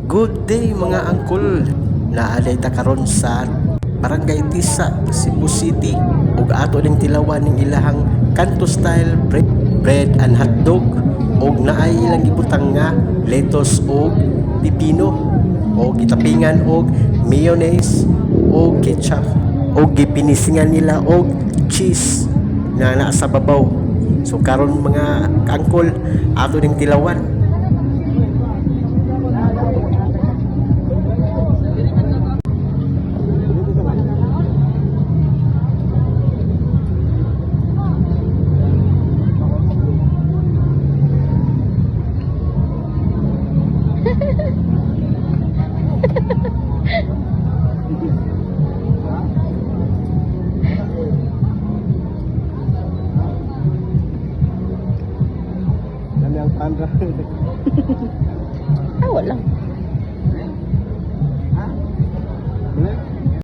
Good day mga angkol. Naalay ta karon sa Barangay Tisa, Cebu City ug ato ning tilawan ning ilahang kanto style bread and hotdog ug naay ilang gibutang nga lettuce ug pipino ug gitapingan og mayonnaise ug ketchup ug gipinisingan nila og cheese na naa sa babaw. So karon mga angkol ato ning tilawan